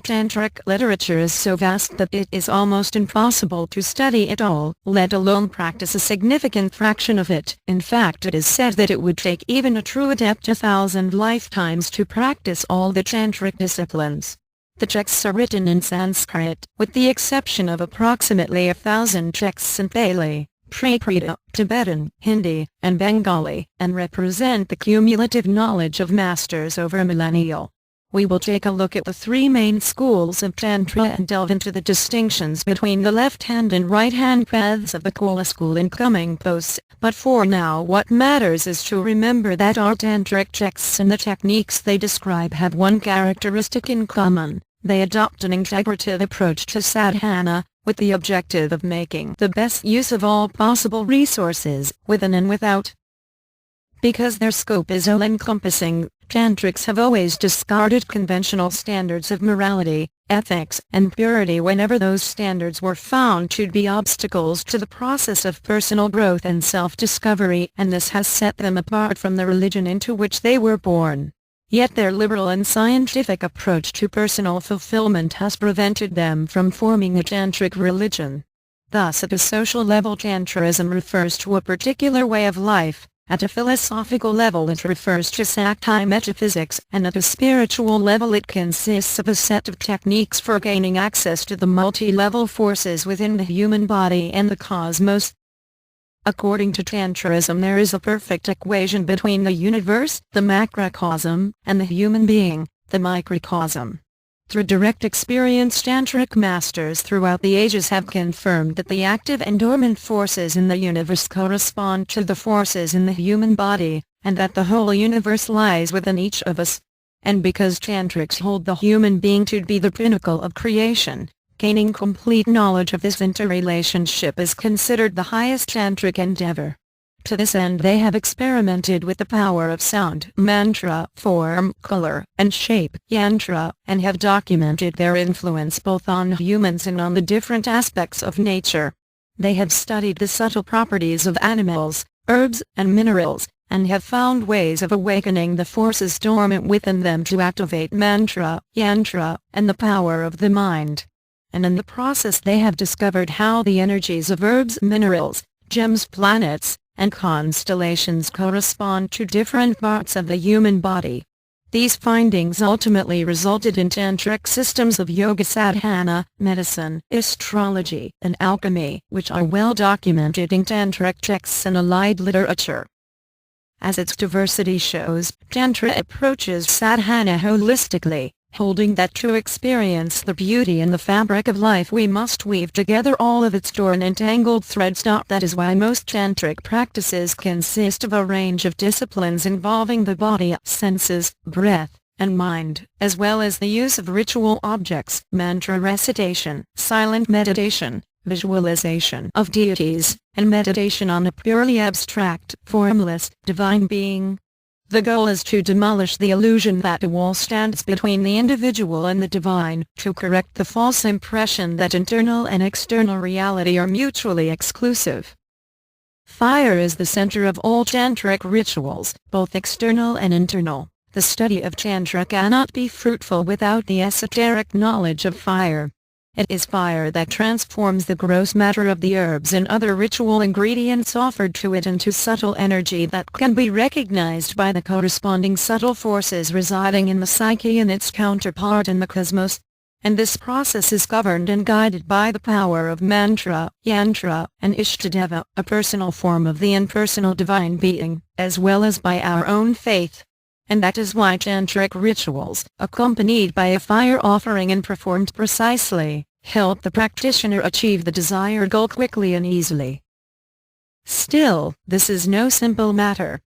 Tantric literature is so vast that it is almost impossible to study it all, let alone practice a significant fraction of it. In fact, it is said that it would take even a true adept 1,000 lifetimes to practice all the Tantric disciplines. The texts are written in Sanskrit, with the exception of approximately 1,000 texts in Pali, Prakrit, Tibetan, Hindi, and Bengali, and represent the cumulative knowledge of masters over a millennial. We will take a look at the three main schools of Tantra and delve into the distinctions between the left-hand and right-hand paths of the Kula school in coming posts, but for now what matters is to remember that our Tantric texts and the techniques they describe have one characteristic in common: they adopt an integrative approach to sadhana, with the objective of making the best use of all possible resources, within and without. Because their scope is all-encompassing, Tantrics have always discarded conventional standards of morality, ethics, and purity whenever those standards were found to be obstacles to the process of personal growth and self-discovery, and this has set them apart from the religion into which they were born. Yet their liberal and scientific approach to personal fulfillment has prevented them from forming a Tantric religion. Thus, at a social level, Tantrism refers to a particular way of life. At a philosophical level it refers to Shakti metaphysics, and at a spiritual level it consists of a set of techniques for gaining access to the multi-level forces within the human body and the cosmos. According to Tantrism, there is a perfect equation between the universe, the macrocosm, and the human being, the microcosm. Through direct experience, Tantric masters throughout the ages have confirmed that the active and dormant forces in the universe correspond to the forces in the human body, and that the whole universe lies within each of us. And because Tantrics hold the human being to be the pinnacle of creation, gaining complete knowledge of this interrelationship is considered the highest Tantric endeavor. To this end they have experimented with the power of sound, mantra, form, color, and shape, yantra, and have documented their influence both on humans and on the different aspects of nature. They have studied the subtle properties of animals, herbs, and minerals, and have found ways of awakening the forces dormant within them to activate mantra, yantra, and the power of the mind. And in the process they have discovered how the energies of herbs, minerals, gems, planets, and constellations correspond to different parts of the human body. These findings ultimately resulted in Tantric systems of yoga sadhana, medicine, astrology, and alchemy, which are well documented in Tantric texts and allied literature. As its diversity shows, Tantra approaches sadhana holistically, holding that to experience the beauty in the fabric of life we must weave together all of its torn and tangled threads. That is why most Tantric practices consist of a range of disciplines involving the body, senses, breath, and mind, as well as the use of ritual objects, mantra recitation, silent meditation, visualization of deities, and meditation on a purely abstract, formless, divine being. The goal is to demolish the illusion that a wall stands between the individual and the divine, to correct the false impression that internal and external reality are mutually exclusive. Fire is the center of all Tantric rituals, both external and internal. The study of Tantra cannot be fruitful without the esoteric knowledge of fire. It is fire that transforms the gross matter of the herbs and other ritual ingredients offered to it into subtle energy that can be recognized by the corresponding subtle forces residing in the psyche and its counterpart in the cosmos. And this process is governed and guided by the power of mantra, yantra, and ishtadeva, a personal form of the impersonal divine being, as well as by our own faith. And that is why Tantric rituals, accompanied by a fire offering and performed precisely, help the practitioner achieve the desired goal quickly and easily. Still, this is no simple matter.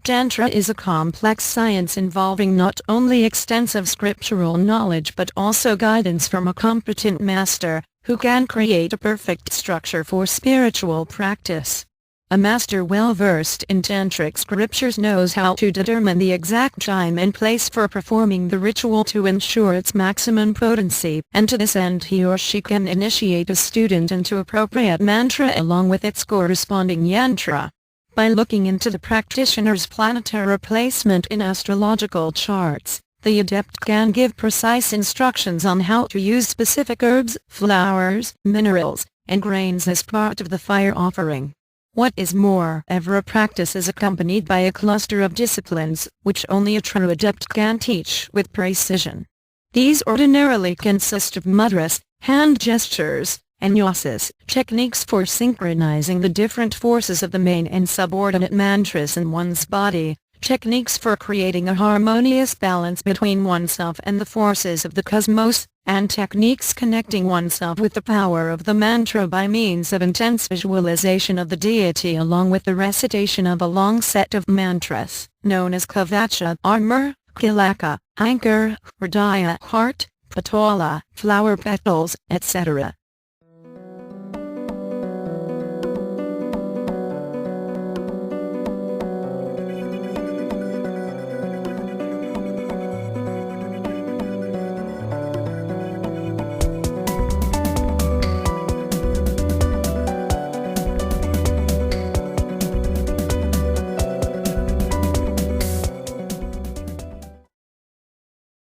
Tantra is a complex science involving not only extensive scriptural knowledge but also guidance from a competent master, who can create a perfect structure for spiritual practice. A master well-versed in Tantric scriptures knows how to determine the exact time and place for performing the ritual to ensure its maximum potency, and to this end he or she can initiate a student into appropriate mantra along with its corresponding yantra. By looking into the practitioner's planetary placement in astrological charts, The adept can give precise instructions on how to use specific herbs, flowers, minerals, and grains as part of the fire offering. What is more, every practice is accompanied by a cluster of disciplines, which only a true adept can teach with precision. These ordinarily consist of mudras, hand gestures, and nyasas, techniques for synchronizing the different forces of the main and subordinate mantras in one's body, techniques for creating a harmonious balance between oneself and the forces of the cosmos, and techniques connecting oneself with the power of the mantra by means of intense visualization of the deity along with the recitation of a long set of mantras, known as kavacha, armor, kilaka, anchor, hridaya, heart, patola, flower petals, etc.